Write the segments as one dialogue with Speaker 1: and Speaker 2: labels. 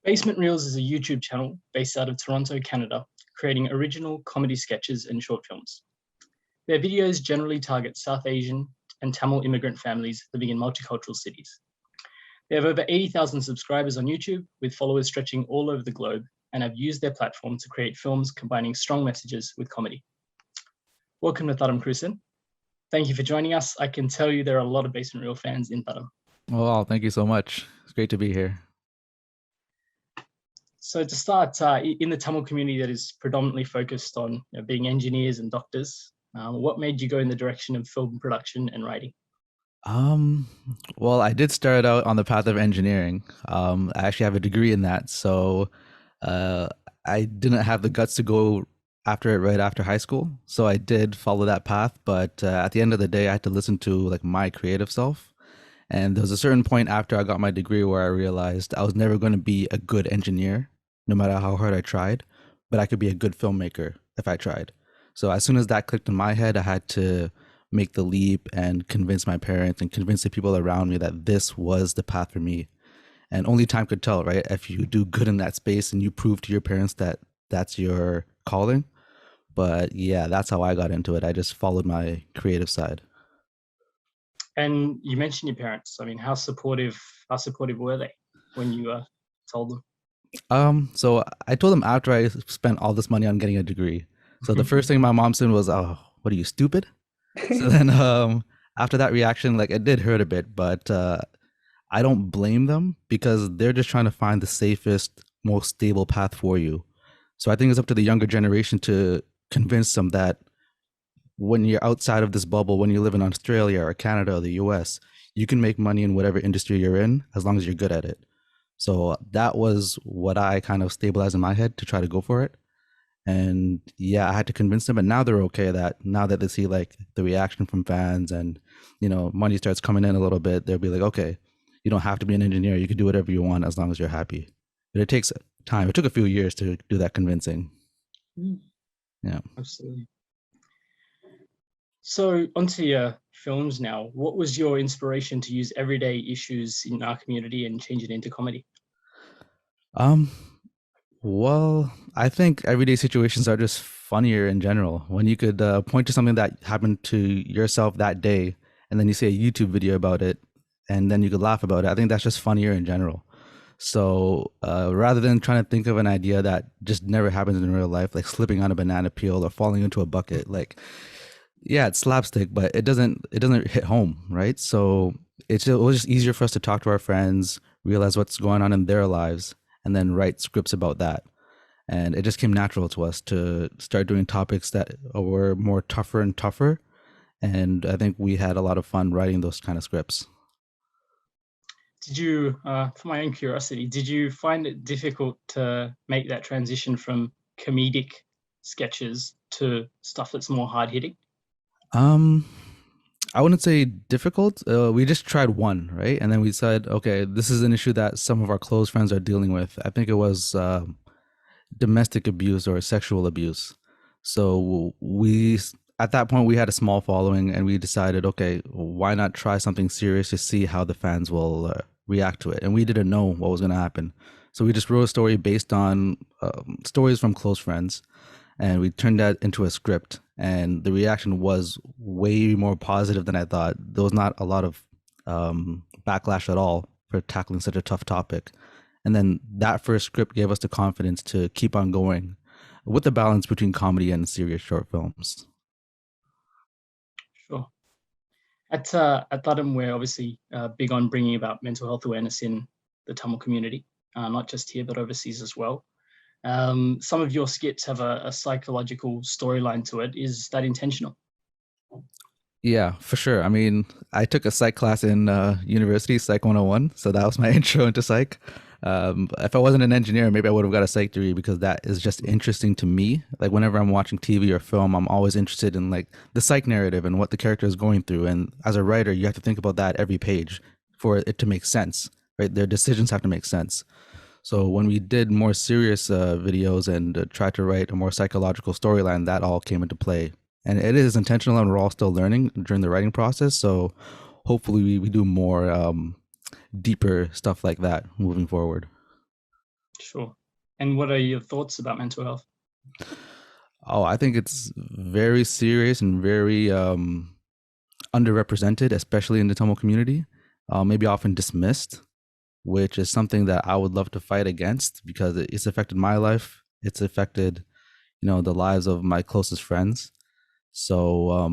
Speaker 1: Basement Reels is a YouTube channel based out of Toronto, Canada, creating original comedy sketches and short films. Their videos generally target South Asian and Tamil immigrant families living in multicultural cities. They have over 80,000 subscribers on YouTube, with followers stretching all over the globe, and have used their platform to create films combining strong messages with comedy. Welcome to Thadam, Krusan. Thank you for joining us. I can tell you there are a lot of Basement Reel fans in Thadam.
Speaker 2: Well, thank you so much. It's great to be here.
Speaker 1: So to start, in the Tamil community that is predominantly focused on being engineers and doctors, what made you go in the direction of film production and writing?
Speaker 2: Well, I did start out on the path of engineering. I actually have a degree in that, so I didn't have the guts to go after it right after high school. So I did follow that path, but at the end of the day, I had to listen to like my creative self. And there was a certain point after I got my degree where I realized I was never going to be a good engineer, no matter how hard I tried, but I could be a good filmmaker if I tried. So as soon as that clicked in my head, I had to make the leap and convince my parents and convince the people around me that this was the path for me. And only time could tell, right? If you do good in that space and you prove to your parents that that's your calling. But yeah, that's how I got into it. I just followed my creative side.
Speaker 1: And you mentioned your parents. I mean, how supportive were they when you told them?
Speaker 2: So I told them after I spent all this money on getting a degree. So the first thing my mom said was, "Oh, what are you, stupid?" So then after that reaction, like, it did hurt a bit, but I don't blame them because they're just trying to find the safest, most stable path for you. So I think it's up to the younger generation to convince them that when you're outside of this bubble, when you live in Australia or Canada or the US, you can make money in whatever industry you're in as long as you're good at it. So that was what I kind of stabilized in my head to try to go for it. And yeah, I had to convince them, and now they're okay that now that they see like the reaction from fans and, you know, money starts coming in a little bit, they'll be like, okay, you don't have to be an engineer. You can do whatever you want as long as you're happy. But it takes time. It took a few years to do that convincing. Yeah.
Speaker 1: Absolutely. So onto your films now. What was your inspiration to use everyday issues in our community and change it into comedy?
Speaker 2: Well, I think everyday situations are just funnier in general. When you could point to something that happened to yourself that day, and then you see a YouTube video about it, and then you could laugh about it. I think that's just funnier in general. So rather than trying to think of an idea that just never happens in real life, like slipping on a banana peel or falling into a bucket, like, yeah, it's slapstick, but it doesn't hit home, right? So it was just easier for us to talk to our friends, realize what's going on in their lives, and then write scripts about that. And it just came natural to us to start doing topics that were more tougher and tougher. And I think we had a lot of fun writing those kind of scripts.
Speaker 1: Did you, for my own curiosity, did you find it difficult to make that transition from comedic sketches to stuff that's more hard hitting?
Speaker 2: I wouldn't say difficult. We just tried one, right? And then we said, okay, this is an issue that some of our close friends are dealing with. I think it was domestic abuse or sexual abuse. So at that point, we had a small following, and we decided, okay, why not try something serious to see how the fans will react to it? And we didn't know what was going to happen. So we just wrote a story based on stories from close friends, and we turned that into a script. And the reaction was way more positive than I thought. There was not a lot of backlash at all for tackling such a tough topic. And then that first script gave us the confidence to keep on going with the balance between comedy and serious short films.
Speaker 1: Sure. At Thadam, we're obviously big on bringing about mental health awareness in the Tamil community, not just here, but overseas as well. Some of your skits have a psychological storyline to it. Is that intentional?
Speaker 2: Yeah, for sure. I mean, I took a psych class in university, Psych 101. So that was my intro into psych. If I wasn't an engineer, maybe I would have got a psych degree because that is just interesting to me. Like whenever I'm watching TV or film, I'm always interested in like the psych narrative and what the character is going through. And as a writer, you have to think about that every page for it to make sense, right? Their decisions have to make sense. So when we did more serious videos and tried to write a more psychological storyline, that all came into play. And it is intentional, and we're all still learning during the writing process. So hopefully we do more deeper stuff like that moving forward.
Speaker 1: Sure. And what are your thoughts about mental health?
Speaker 2: Oh, I think it's very serious and very underrepresented, especially in the Tamil community. Maybe often dismissed, which is something that I would love to fight against because it's affected my life. It's affected, the lives of my closest friends. So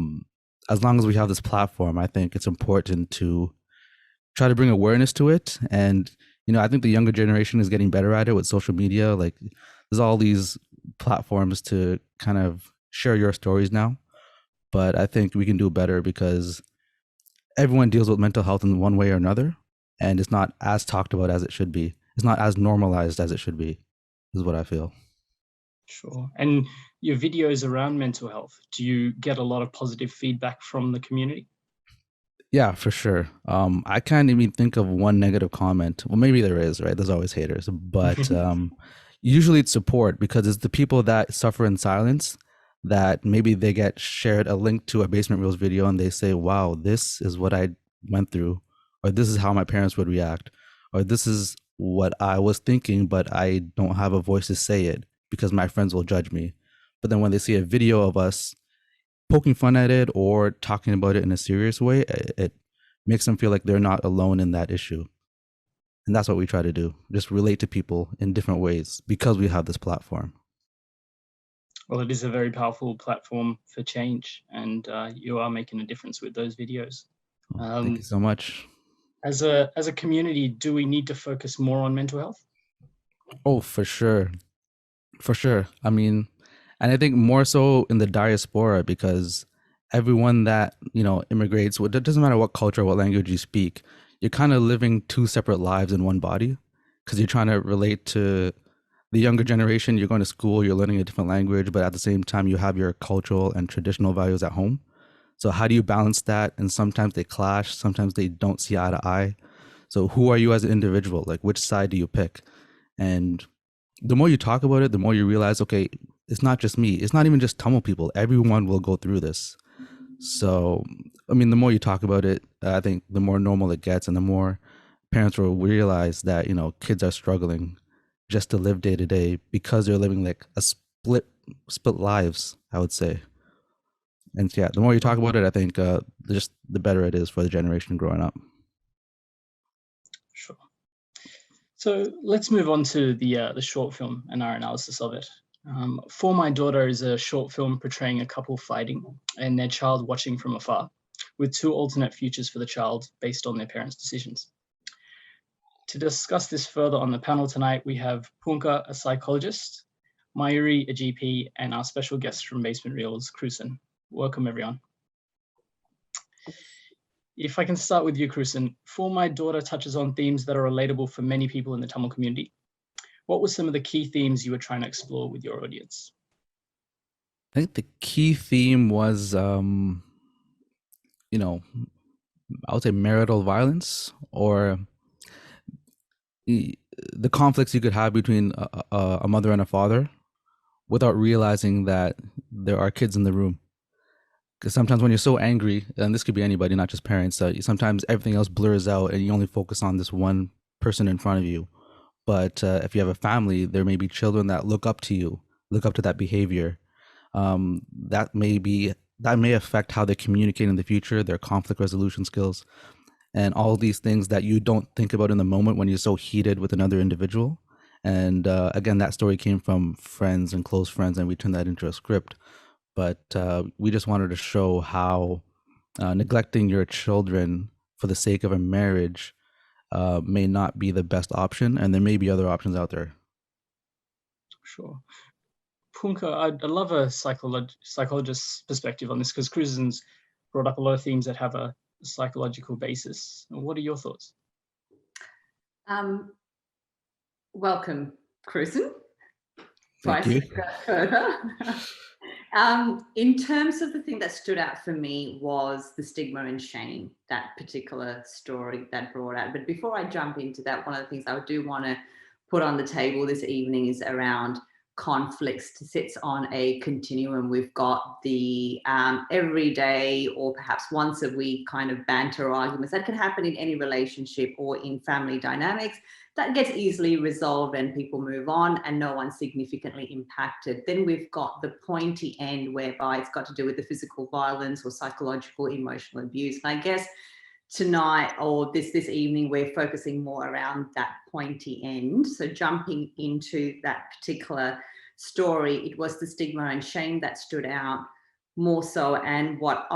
Speaker 2: as long as we have this platform, I think it's important to try to bring awareness to it. And, I think the younger generation is getting better at it with social media. Like there's all these platforms to kind of share your stories now. But I think we can do better because everyone deals with mental health in one way or another. And it's not as talked about as it should be. It's not as normalized as it should be, is what I feel.
Speaker 1: Sure. And your videos around mental health, do you get a lot of positive feedback from the community?
Speaker 2: Yeah, for sure. I can't even think of one negative comment. Well, maybe there is, right? There's always haters, but usually it's support because it's the people that suffer in silence that maybe they get shared a link to a Basement Reels video and they say, wow, this is what I went through, or this is how my parents would react, or this is what I was thinking, but I don't have a voice to say it because my friends will judge me. But then when they see a video of us poking fun at it or talking about it in a serious way, it makes them feel like they're not alone in that issue. And that's what we try to do, just relate to people in different ways because we have this platform.
Speaker 1: Well, it is a very powerful platform for change, and you are making a difference with those videos.
Speaker 2: Thank you so much.
Speaker 1: As a community, do we need to focus more on mental health?
Speaker 2: Oh, for sure. For sure. I mean, and I think more so in the diaspora because everyone that, immigrates, it doesn't matter what culture, what language you speak, you're kind of living two separate lives in one body because you're trying to relate to the younger generation. You're going to school, you're learning a different language, but at the same time, you have your cultural and traditional values at home. So how do you balance that? And sometimes they clash, sometimes they don't see eye to eye. So who are you as an individual? Like which side do you pick? And the more you talk about it, the more you realize, okay, it's not just me. It's not even just Tamil people. Everyone will go through this. So, I mean, the more you talk about it, I think the more normal it gets and the more parents will realize that, kids are struggling just to live day to day because they're living like a split lives, I would say. And yeah, the more you talk about it, I think just the better it is for the generation growing up.
Speaker 1: Sure. So let's move on to the short film and our analysis of it. For My Daughter is a short film portraying a couple fighting and their child watching from afar, with two alternate futures for the child based on their parents' decisions. To discuss this further on the panel tonight, we have Poonka, a psychologist, Maiyoori, a GP, and our special guest from Basement Reels, Krusan. Welcome, everyone. If I can start with you, Krusan, For My Daughter touches on themes that are relatable for many people in the Tamil community. What were some of the key themes you were trying to explore with your audience?
Speaker 2: I think the key theme was, I would say marital violence or the conflicts you could have between a mother and a father without realizing that there are kids in the room. Because sometimes when you're so angry, and this could be anybody, not just parents, sometimes everything else blurs out and you only focus on this one person in front of you. But if you have a family, there may be children that look up to you, look up to that behavior. That may affect how they communicate in the future, their conflict resolution skills, and all these things that you don't think about in the moment when you're so heated with another individual. And again, that story came from friends and close friends, and we turned that into a script. But we just wanted to show how neglecting your children for the sake of a marriage may not be the best option, and there may be other options out there.
Speaker 1: Sure. Poonka, I'd love a psychologist's perspective on this because Krusan's brought up a lot of themes that have a psychological basis. What are your thoughts?
Speaker 3: Welcome, Krusan.
Speaker 2: Thank you.
Speaker 3: Further. In terms of the thing that stood out for me was the stigma and shame, that particular story that brought out. But before I jump into that, one of the things I do want to put on the table this evening is around conflicts sits on a continuum. We've got the everyday or perhaps once a week kind of banter or arguments that can happen in any relationship or in family dynamics that gets easily resolved and people move on and no one's significantly impacted. Then we've got the pointy end whereby it's got to do with the physical violence or psychological, emotional abuse. And I guess tonight or this evening, we're focusing more around that pointy end. So jumping into that particular story, it was the stigma and shame that stood out more so. And what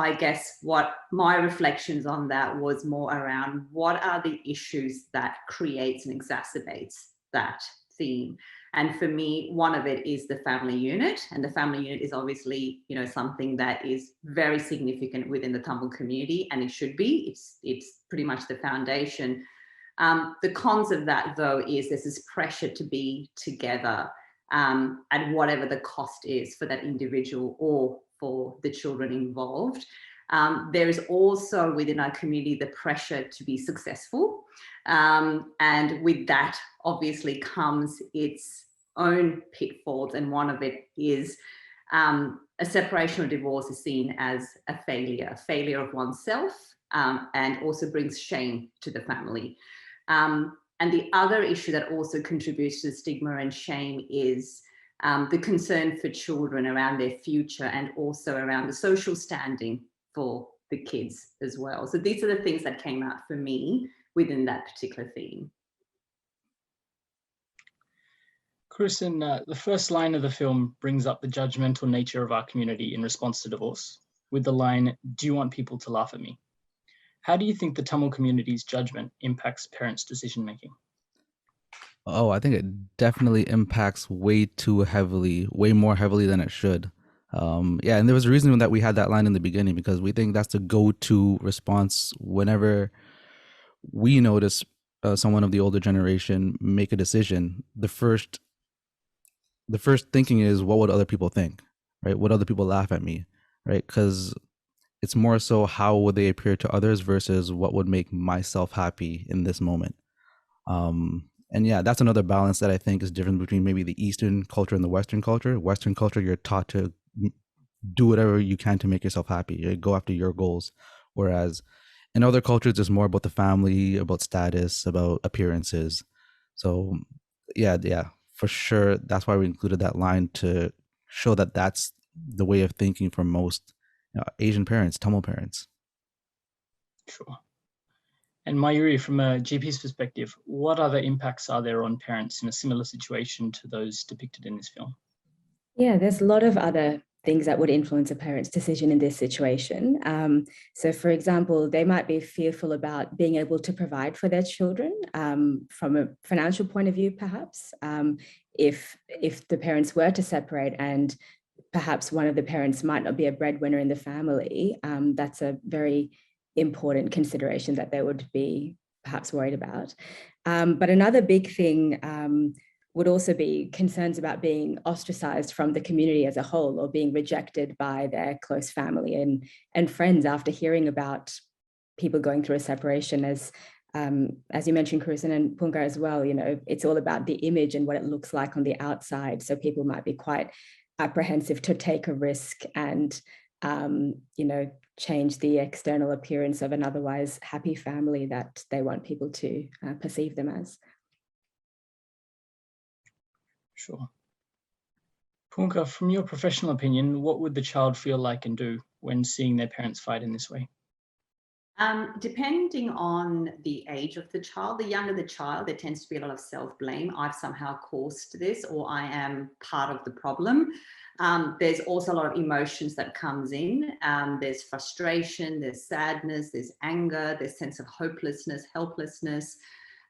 Speaker 3: my reflections on that was more around what are the issues that creates and exacerbates that theme. And for me, one of it is the family unit, and the family unit is obviously, you know, something that is very significant within the Tamil community, and it should be. It's pretty much the foundation. The cons of that, though, is there's this pressure to be together at whatever the cost is for that individual or for the children involved. There is also within our community the pressure to be successful. And with that, obviously, comes its own pitfalls. And one of it is a separation or divorce is seen as a failure of oneself, and also brings shame to the family. And the other issue that also contributes to the stigma and shame is the concern for children around their future and also around the social standing for the kids as well. So these are the things that came out for me within that particular theme.
Speaker 1: Krusan, the first line of the film brings up the judgmental nature of our community in response to divorce with the line, "Do you want people to laugh at me?" How do you think the Tamil community's judgment impacts parents' decision-making?
Speaker 2: Oh, I think it definitely impacts way more heavily than it should. Yeah, and there was a reason that we had that line in the beginning, because we think that's the go-to response whenever we notice someone of the older generation make a decision. The first thinking is, what would other people think, right? Would other people laugh at me, right? Because it's more so how would they appear to others versus what would make myself happy in this moment. And yeah, that's another balance that I think is different between maybe the Eastern culture and the Western culture. Western culture, you're taught to do whatever you can to make yourself happy. You go after your goals. Whereas in other cultures, it's more about the family, about status, about appearances. So yeah, for sure. That's why we included that line, to show that that's the way of thinking for most Asian parents, Tamil parents.
Speaker 1: Sure. And Maiyoori, from a GP's perspective, what other impacts are there on parents in a similar situation to those depicted in this film?
Speaker 4: Yeah, there's a lot of other things that would influence a parent's decision in this situation. So, for example, they might be fearful about being able to provide for their children from a financial point of view, perhaps. If the parents were to separate and perhaps one of the parents might not be a breadwinner in the family, that's a very important consideration that they would be perhaps worried about. But another big thing would also be concerns about being ostracized from the community as a whole, or being rejected by their close family and friends after hearing about people going through a separation. As you mentioned, Krusan and Poonka as well, you know, it's all about the image and what it looks like on the outside. So people might be quite apprehensive to take a risk and, you know, change the external appearance of an otherwise happy family that they want people to perceive them as.
Speaker 1: Sure. Poonka, from your professional opinion, what would the child feel like and do when seeing their parents fight in this way?
Speaker 3: Depending on the age of the child, the younger the child, there tends to be a lot of self-blame. I've somehow caused this, or I am part of the problem. There's also a lot of emotions that comes in. There's frustration, there's sadness, there's anger, there's sense of hopelessness, helplessness.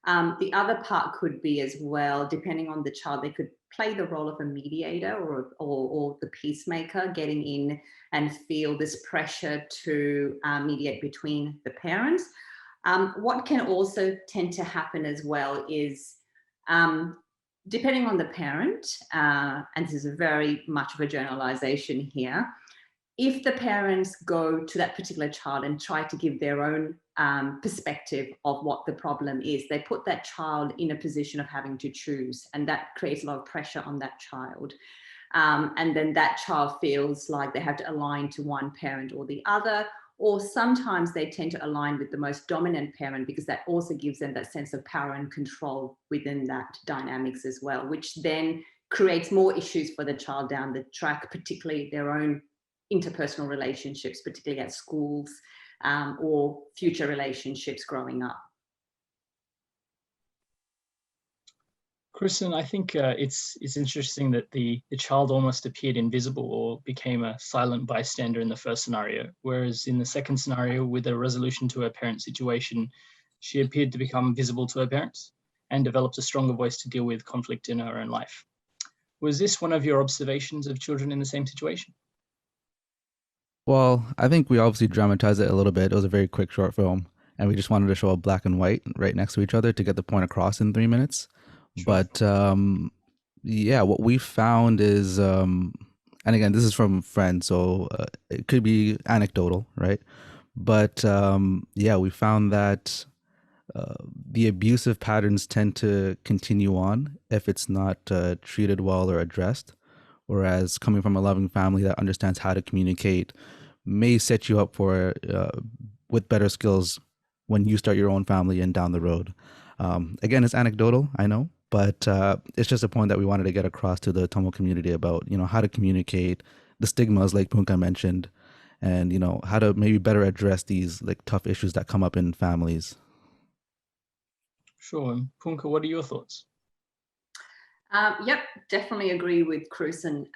Speaker 3: The other part could be as well, depending on the child, they could play the role of a mediator or the peacemaker, getting in and feel this pressure to mediate between the parents. What can also tend to happen as well is, depending on the parent, and this is very much of a generalization here, if the parents go to that particular child and try to give their own perspective of what the problem is, they put that child in a position of having to choose, and that creates a lot of pressure on that child. And then that child feels like they have to align to one parent or the other, or sometimes they tend to align with the most dominant parent, because that also gives them that sense of power and control within that dynamics as well, which then creates more issues for the child down the track, particularly their own interpersonal relationships, particularly at schools, or future relationships growing up.
Speaker 1: Krusan, I think it's interesting that the child almost appeared invisible or became a silent bystander in the first scenario, whereas in the second scenario, with a resolution to her parents' situation, she appeared to become visible to her parents and developed a stronger voice to deal with conflict in her own life. Was this one of your observations of children in the same situation?
Speaker 2: Well, I think we obviously dramatized it a little bit. It was a very quick short film, and we just wanted to show a black and white right next to each other to get the point across in 3 minutes.
Speaker 1: Sure.
Speaker 2: But yeah, what we found is, and again, this is from friends, so it could be anecdotal, right? But yeah, we found that the abusive patterns tend to continue on if it's not treated well or addressed. Whereas coming from a loving family that understands how to communicate may set you up for with better skills when you start your own family and down the road. Again, it's anecdotal, I know, but it's just a point that we wanted to get across to the Tamil community about, how to communicate, the stigmas like Poonka mentioned, and, how to maybe better address these like tough issues that come up in families.
Speaker 1: Sure. And Poonka, what are your thoughts?
Speaker 3: Yep, definitely agree with Krusan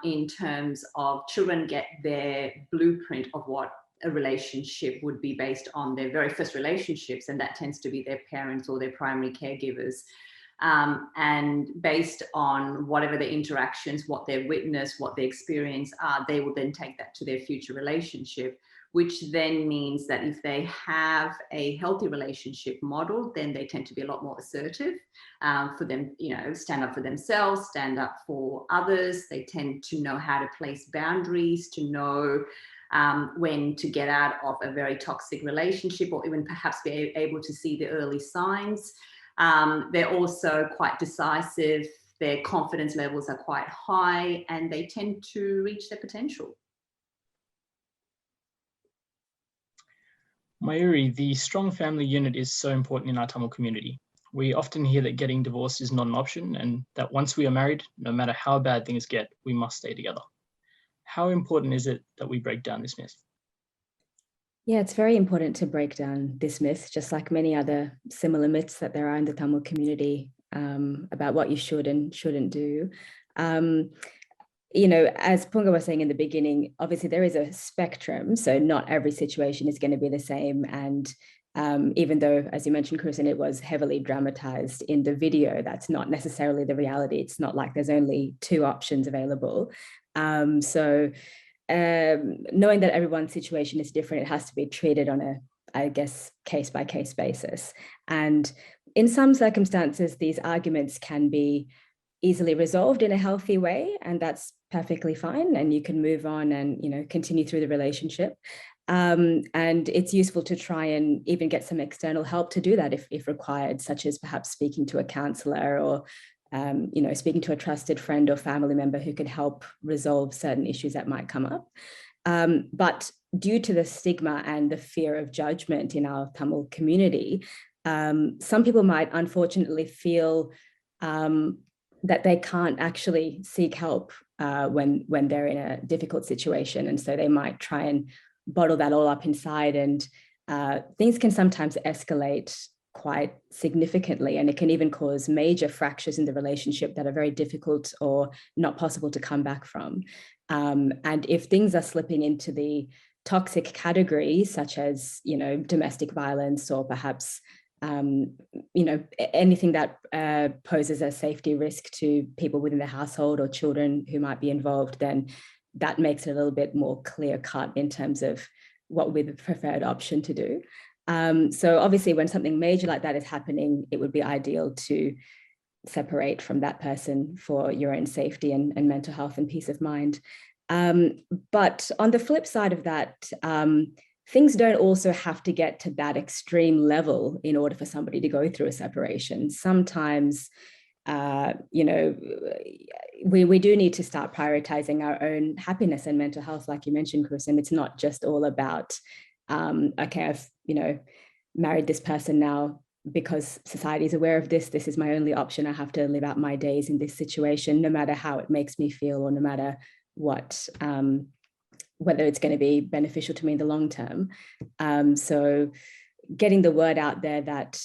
Speaker 3: in terms of children get their blueprint of what a relationship would be based on their very first relationships, and that tends to be their parents or their primary caregivers. And based on whatever the interactions, what they witness, what their experience are, they will then take that to their future relationship, which then means that if they have a healthy relationship model, then they tend to be a lot more assertive for them, stand up for themselves, stand up for others. They tend to know how to place boundaries, to know when to get out of a very toxic relationship, or even perhaps be able to see the early signs. They're also quite decisive. Their confidence levels are quite high, and they tend to reach their potential.
Speaker 1: Maiyoori, the strong family unit is so important in our Tamil community. We often hear that getting divorced is not an option, and that once we are married, no matter how bad things get, we must stay together. How important is it that we break down this myth?
Speaker 4: Yeah, it's very important to break down this myth, just like many other similar myths that there are in the Tamil community about what you should and shouldn't do. As Poonka was saying in the beginning, obviously there is a spectrum, so not every situation is going to be the same. And even though, as you mentioned, Krusan, it was heavily dramatized in the video, that's not necessarily the reality. It's not like there's only two options available. So knowing that everyone's situation is different, it has to be treated on a, case-by-case basis. And in some circumstances, these arguments can be easily resolved in a healthy way, and that's perfectly fine, and you can move on and continue through the relationship. And it's useful to try and even get some external help to do that if required, such as perhaps speaking to a counselor or speaking to a trusted friend or family member who could help resolve certain issues that might come up. But due to the stigma and the fear of judgment in our Tamil community, some people might unfortunately feel that they can't actually seek help when they're in a difficult situation. And so they might try and bottle that all up inside, and things can sometimes escalate quite significantly, and it can even cause major fractures in the relationship that are very difficult or not possible to come back from. And if things are slipping into the toxic category, such as domestic violence, or perhaps anything that poses a safety risk to people within the household or children who might be involved, then that makes it a little bit more clear cut in terms of what would be the preferred option to do. So obviously when something major like that is happening, it would be ideal to separate from that person for your own safety and mental health and peace of mind. But on the flip side of that, things don't also have to get to that extreme level in order for somebody to go through a separation. Sometimes, you know, we do need to start prioritizing our own happiness and mental health, like you mentioned, Krusan. It's not just all about, okay, I've, you know, married this person now because society is aware of this. This is my only option. I have to live out my days in this situation, no matter how it makes me feel, or no matter what, whether it's going to be beneficial to me in the long term. So getting the word out there that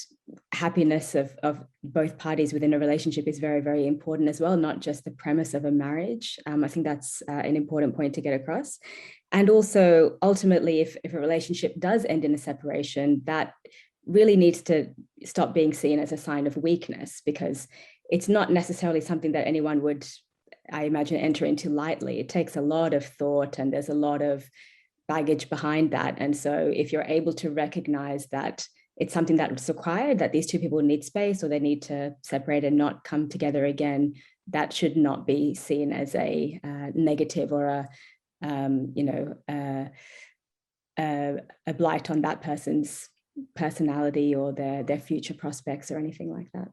Speaker 4: happiness of both parties within a relationship is very, very important as well, not just the premise of a marriage. I think that's an important point to get across. And also, ultimately, if a relationship does end in a separation, that really needs to stop being seen as a sign of weakness, because it's not necessarily something that anyone would, I imagine, enter into lightly. It takes a lot of thought, and there's a lot of baggage behind that. And so if you're able to recognize that it's something that's required, that these two people need space, or they need to separate and not come together again, that should not be seen as a negative or a blight on that person's personality or their future prospects or anything like that.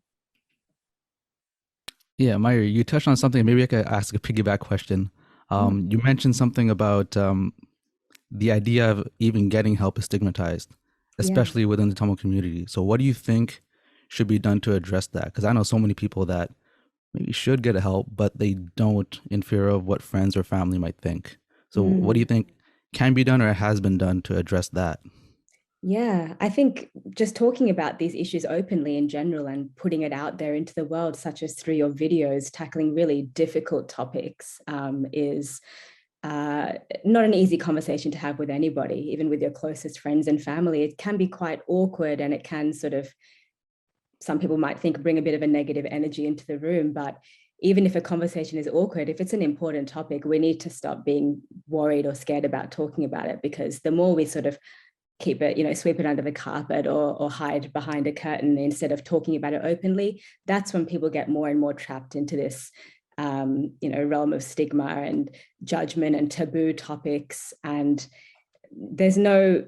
Speaker 2: Yeah, Maiyoori, you touched on something. Maybe I could ask a piggyback question. You mentioned something about the idea of even getting help is stigmatized, especially within the Tamil community. So what do you think should be done to address that? Because I know so many people that maybe should get help, but they don't, in fear of what friends or family might think. So what do you think can be done or has been done to address that?
Speaker 4: Yeah, I think just talking about these issues openly in general and putting it out there into the world, such as through your videos, tackling really difficult topics, is not an easy conversation to have with anybody, even with your closest friends and family. It can be quite awkward, and it can sort of, some people might think, bring a bit of a negative energy into the room. But even if a conversation is awkward, if it's an important topic, we need to stop being worried or scared about talking about it, because the more we sort of keep it, you know, sweep it under the carpet or hide behind a curtain instead of talking about it openly, that's when people get more and more trapped into this, you know, realm of stigma and judgment and taboo topics. And there's no,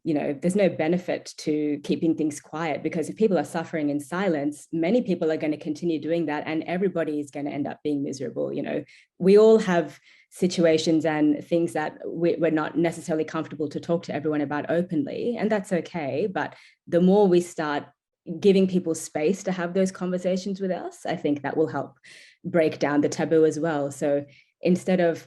Speaker 4: you know, there's no benefit to keeping things quiet, because if people are suffering in silence, many people are going to continue doing that, and everybody is going to end up being miserable. You know, we all have situations and things that we're not necessarily comfortable to talk to everyone about openly, and that's okay. But the more we start giving people space to have those conversations with us, I think that will help break down the taboo as well. So instead of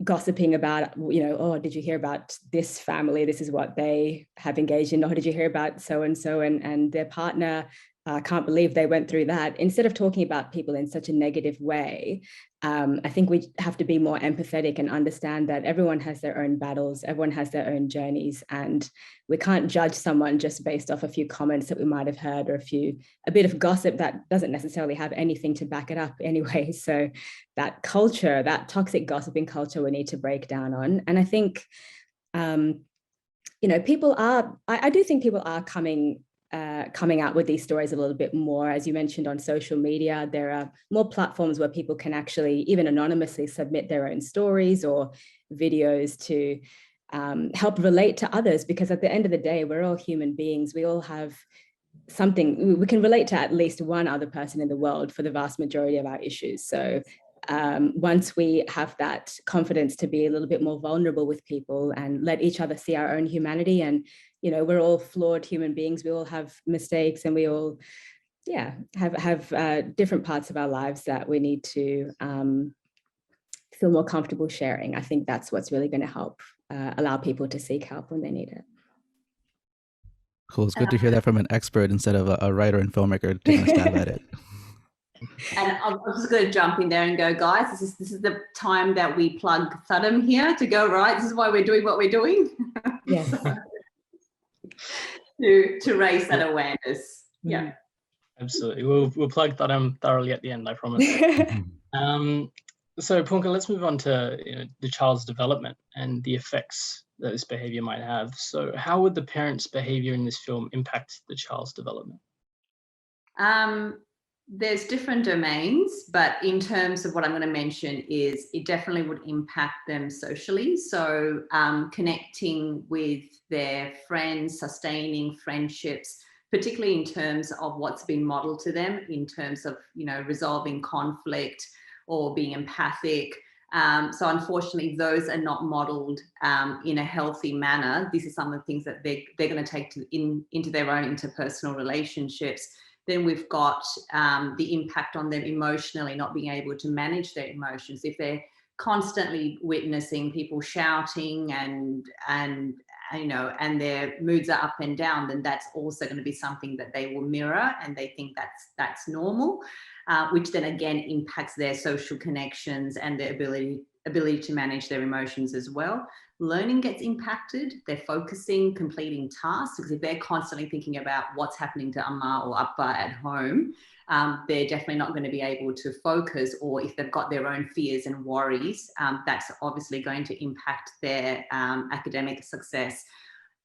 Speaker 4: gossiping about, you know, oh, did you hear about this family? This is what they have engaged in. Or did you hear about so-and-so and their partner? I can't believe they went through that. Instead of talking about people in such a negative way, I think we have to be more empathetic and understand that everyone has their own battles, everyone has their own journeys, and we can't judge someone just based off a few comments that we might have heard, or a bit of gossip that doesn't necessarily have anything to back it up anyway. So that culture, that toxic gossiping culture, we need to break down on. And I think, you know, I do think people are coming out with these stories a little bit more. As you mentioned, on social media, there are more platforms where people can actually, even anonymously, submit their own stories or videos to help relate to others, because at the end of the day, we're all human beings. We all have something, we can relate to at least one other person in the world for the vast majority of our issues. So once we have that confidence to be a little bit more vulnerable with people and let each other see our own humanity, and, you know, we're all flawed human beings, we all have mistakes, and we all, have different parts of our lives that we need to feel more comfortable sharing. I think that's what's really going to help allow people to seek help when they need it.
Speaker 2: Cool. It's good to hear that from an expert instead of a writer and filmmaker taking a stab at it.
Speaker 3: And I'm just going to jump in there and go, guys, this is the time that we plug Thadam here to go, right? This is why we're doing what we're doing.
Speaker 4: Yes.
Speaker 3: to raise that awareness. Yeah.
Speaker 1: Absolutely. We'll plug Thadam thoroughly at the end, I promise. So Poonka, let's move on to, you know, the child's development and the effects that this behavior might have. So how would the parents' behavior in this film impact the child's development?
Speaker 3: There's different domains, but in terms of what I'm going to mention is it definitely would impact them socially. So connecting with their friends, sustaining friendships, particularly in terms of what's been modeled to them in terms of, you know, resolving conflict or being empathic. So unfortunately, those are not modeled in a healthy manner. This is some of the things that they're going to take into their own interpersonal relationships. Then we've got the impact on them emotionally, not being able to manage their emotions. If they're constantly witnessing people shouting and you know, and their moods are up and down, then that's also going to be something that they will mirror, and they think that's normal, which then again impacts their social connections and their ability to manage their emotions as well. Learning gets impacted. They're focusing, completing tasks, because if they're constantly thinking about what's happening to Amma or Appa at home, they're definitely not going to be able to focus. Or if they've got their own fears and worries, that's obviously going to impact their academic success.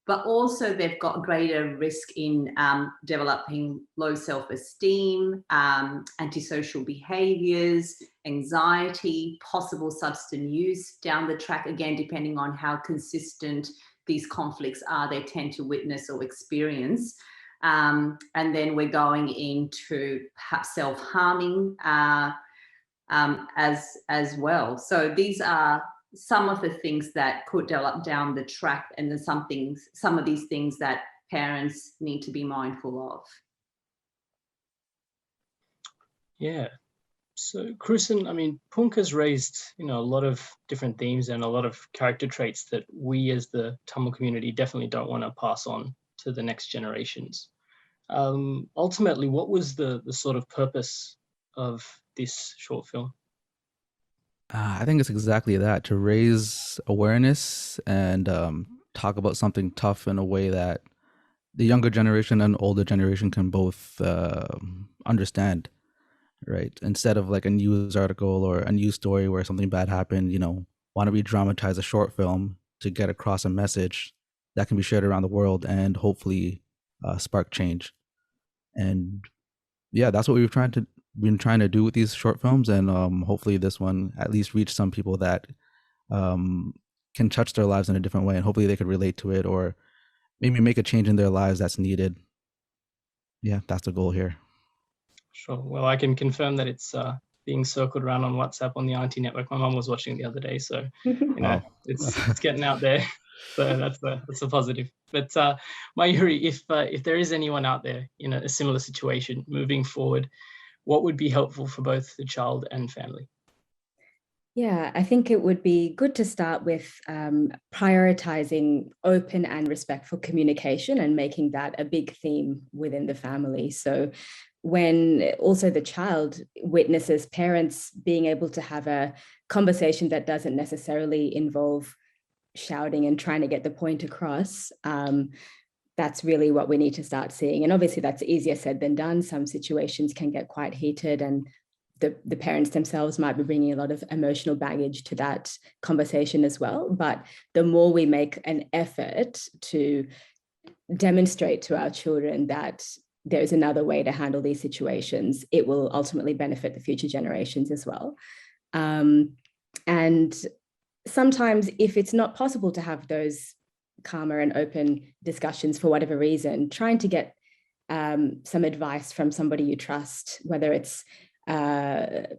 Speaker 3: But also they've got greater risk in developing low self-esteem, antisocial behaviours, anxiety, possible substance use down the track, again, depending on how consistent these conflicts are they tend to witness or experience. And then we're going into perhaps self-harming as well. So these are some of the things that could develop down the track, and then some of these things that parents need to be mindful of.
Speaker 1: Yeah. So Krusan, I mean, Poonka's raised, you know, a lot of different themes and a lot of character traits that we as the Tamil community definitely don't want to pass on to the next generations. Ultimately, what was the sort of purpose of this short film?
Speaker 2: I think it's exactly that, to raise awareness and talk about something tough in a way that the younger generation and older generation can both understand, right? Instead of like a news article or a news story where something bad happened, you know, why don't we dramatize a short film to get across a message that can be shared around the world and hopefully spark change. And yeah, that's what we've been trying to do with these short films, and hopefully this one at least reach some people that can touch their lives in a different way, and hopefully they could relate to it or maybe make a change in their lives that's needed. Yeah, that's the goal here.
Speaker 1: Sure. Well, I can confirm that it's being circled around on WhatsApp on the Auntie Network. My mum was watching it the other day, so you know, it's getting out there. So that's a positive. But Maiyoori, if there is anyone out there in a similar situation moving forward, what would be helpful for both the child and family?
Speaker 4: Yeah, I think it would be good to start with prioritizing open and respectful communication and making that a big theme within the family. So when also the child witnesses parents being able to have a conversation that doesn't necessarily involve shouting and trying to get the point across, that's really what we need to start seeing. And obviously that's easier said than done. Some situations can get quite heated, and the parents themselves might be bringing a lot of emotional baggage to that conversation as well. But the more we make an effort to demonstrate to our children that there's another way to handle these situations, it will ultimately benefit the future generations as well. And sometimes if it's not possible to have those calmer and open discussions for whatever reason, trying to get some advice from somebody you trust, whether it's a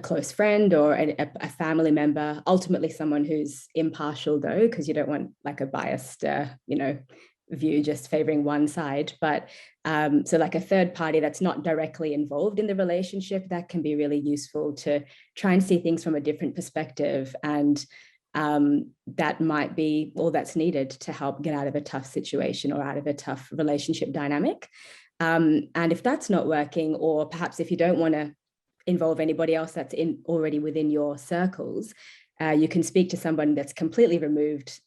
Speaker 4: close friend or a family member, ultimately someone who's impartial though, because you don't want like a biased, view just favoring one side. But so like a third party that's not directly involved in the relationship, that can be really useful to try and see things from a different perspective. And that might be all that's needed to help get out of a tough situation or out of a tough relationship dynamic. And if that's not working, or perhaps if you don't want to involve anybody else that's already within your circles, you can speak to someone that's completely removed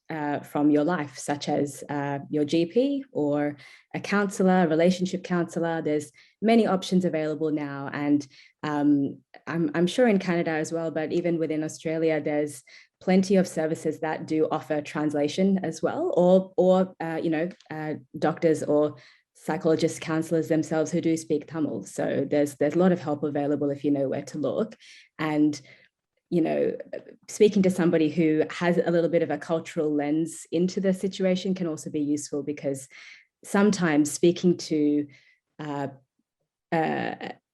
Speaker 4: from your life, such as your GP or a counsellor, a relationship counsellor. There's many options available now, and I'm sure in Canada as well, but even within Australia, there's plenty of services that do offer translation as well, or doctors or psychologists, counselors themselves who do speak Tamil. So there's a lot of help available if you know where to look. And, you know, speaking to somebody who has a little bit of a cultural lens into the situation can also be useful, because sometimes speaking to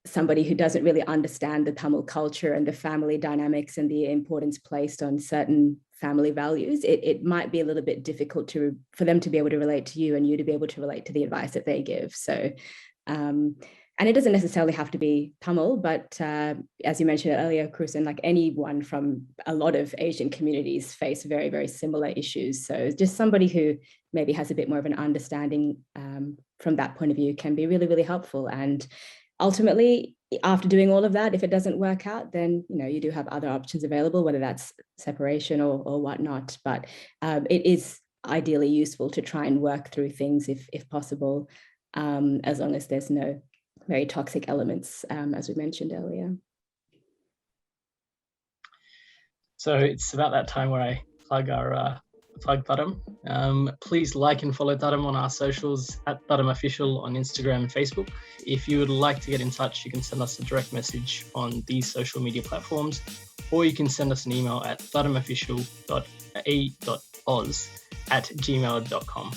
Speaker 4: somebody who doesn't really understand the Tamil culture and the family dynamics and the importance placed on certain family values, it might be a little bit difficult for them to be able to relate to you and you to be able to relate to the advice that they give. So, and it doesn't necessarily have to be Tamil, but as you mentioned earlier, Krusan, like anyone from a lot of Asian communities face very, very similar issues. So just somebody who maybe has a bit more of an understanding from that point of view can be really, really helpful. And ultimately, after doing all of that, if it doesn't work out, then, you know, you do have other options available, whether that's separation or whatnot. But it is ideally useful to try and work through things if possible, as long as there's no very toxic elements, as we mentioned earlier.
Speaker 1: So it's about that time where I plug Thadam. Please like and follow Thadam on our socials at Thadam Official on Instagram and Facebook. If you would like to get in touch, you can send us a direct message on these social media platforms, or you can send us an email at thadamofficial.a.oz@gmail.com.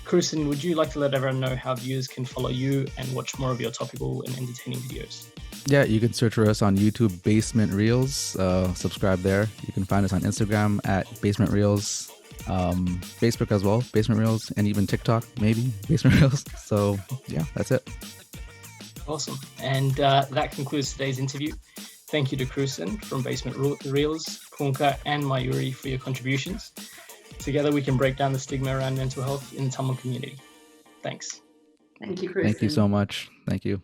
Speaker 1: Krusan, would you like to let everyone know how viewers can follow you and watch more of your topical and entertaining videos?
Speaker 2: Yeah, you can search for us on YouTube, Basement Reels. Subscribe there. You can find us on Instagram at Basement Reels, Facebook as well, Basement Reels, and even TikTok, maybe, Basement Reels. So yeah, that's it.
Speaker 1: Awesome. And that concludes today's interview. Thank you to Krusan from Basement Reels, Poonka and Maiyoori for your contributions. Together we can break down the stigma around mental health in the Tamil community. Thanks.
Speaker 3: Thank you, Krusan.
Speaker 2: Thank you so much. Thank you.